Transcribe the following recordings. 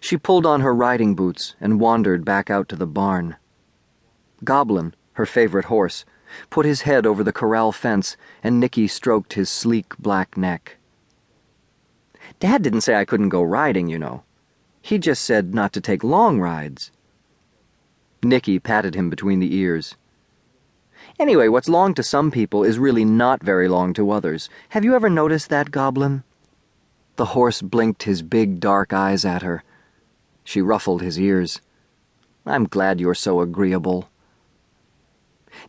She pulled on her riding boots and wandered back out to the barn. Goblin, her favorite horse, put his head over the corral fence, and Nikki stroked his sleek black neck. "Dad didn't say I couldn't go riding, you know. He just said not to take long rides." Nikki patted him between the ears. "Anyway, what's long to some people is really not very long to others. Have you ever noticed that, Goblin?" The horse blinked his big dark eyes at her. She ruffled his ears. "I'm glad you're so agreeable."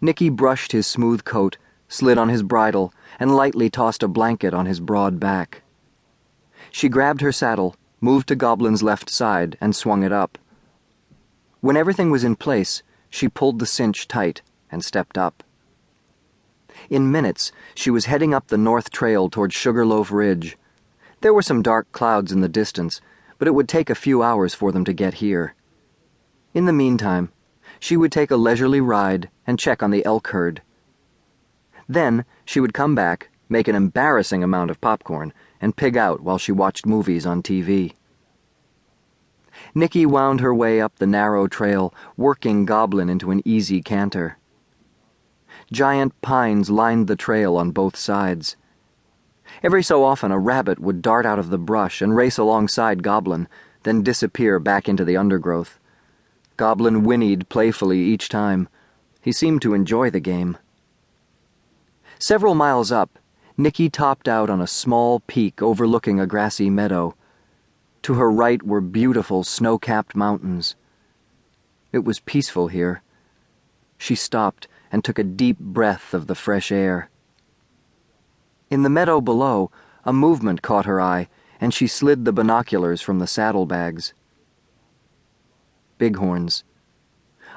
Nikki brushed his smooth coat, slid on his bridle, and lightly tossed a blanket on his broad back. She grabbed her saddle, moved to Goblin's left side, and swung it up. When everything was in place, she pulled the cinch tight and stepped up. In minutes, she was heading up the north trail toward Sugarloaf Ridge. There were some dark clouds in the distance, but it would take a few hours for them to get here. In the meantime, she would take a leisurely ride and check on the elk herd. Then she would come back, make an embarrassing amount of popcorn, and pig out while she watched movies on TV. Nikki wound her way up the narrow trail, working Goblin into an easy canter. Giant pines lined the trail on both sides. Every so often a rabbit would dart out of the brush and race alongside Goblin, then disappear back into the undergrowth. Goblin whinnied playfully each time. He seemed to enjoy the game. Several miles up, Nikki topped out on a small peak overlooking a grassy meadow. To her right were beautiful snow-capped mountains. It was peaceful here. She stopped and took a deep breath of the fresh air. In the meadow below, a movement caught her eye, and she slid the binoculars from the saddlebags. Bighorns.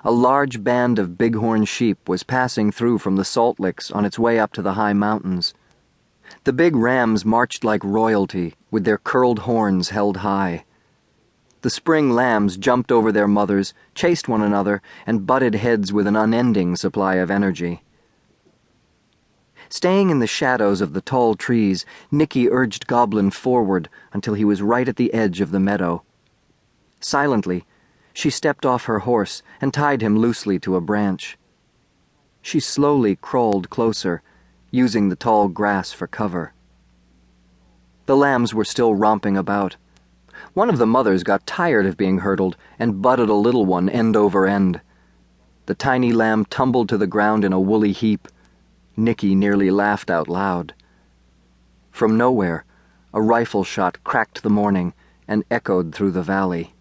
A large band of bighorn sheep was passing through from the salt licks on its way up to the high mountains. The big rams marched like royalty, with their curled horns held high. The spring lambs jumped over their mothers, chased one another, and butted heads with an unending supply of energy. Staying in the shadows of the tall trees, Nikki urged Goblin forward until he was right at the edge of the meadow. Silently, she stepped off her horse and tied him loosely to a branch. She slowly crawled closer, using the tall grass for cover. The lambs were still romping about. One of the mothers got tired of being hurdled and butted a little one end over end. The tiny lamb tumbled to the ground in a woolly heap. Nikki nearly laughed out loud. From nowhere, a rifle shot cracked the morning and echoed through the valley.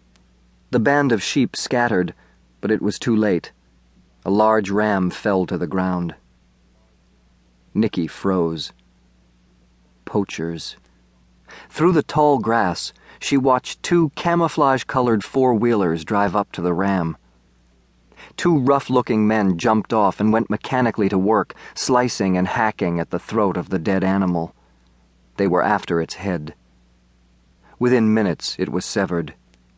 The band of sheep scattered, but it was too late. A large ram fell to the ground. Nikki froze. Poachers. Through the tall grass, she watched two camouflage-colored four-wheelers drive up to the ram. Two rough-looking men jumped off and went mechanically to work, slicing and hacking at the throat of the dead animal. They were after its head. Within minutes, it was severed.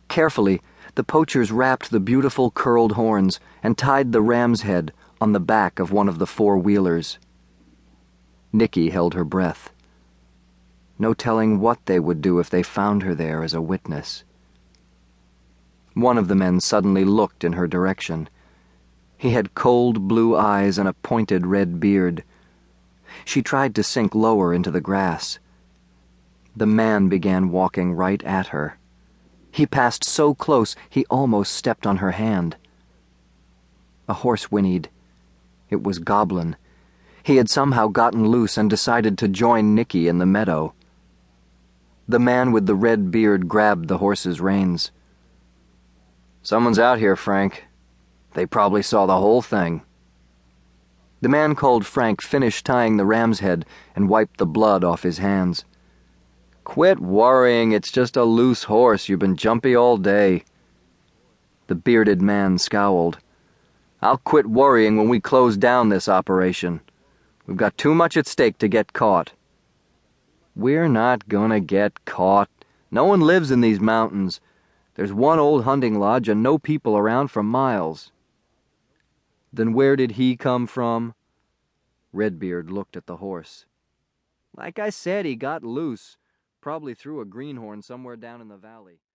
Carefully, the poachers wrapped the beautiful curled horns and tied the ram's head on the back of one of the four-wheelers. Nikki held her breath. No telling what they would do if they found her there as a witness. One of the men suddenly looked in her direction. He had cold blue eyes and a pointed red beard. She tried to sink lower into the grass. The man began walking right at her. He passed so close he almost stepped on her hand. A horse whinnied. It was Goblin. He had somehow gotten loose and decided to join Nikki in the meadow. The man with the red beard grabbed the horse's reins. "Someone's out here, Frank. They probably saw the whole thing." The man called Frank finished tying the ram's head and wiped the blood off his hands. "Quit worrying, it's just a loose horse. You've been jumpy all day." The bearded man scowled. "I'll quit worrying when we close down this operation. We've got too much at stake to get caught." "We're not gonna get caught. No one lives in these mountains. There's one old hunting lodge and no people around for miles." "Then where did he come from?" Redbeard looked at the horse. "Like I said, he got loose. Probably threw a greenhorn somewhere down in the valley."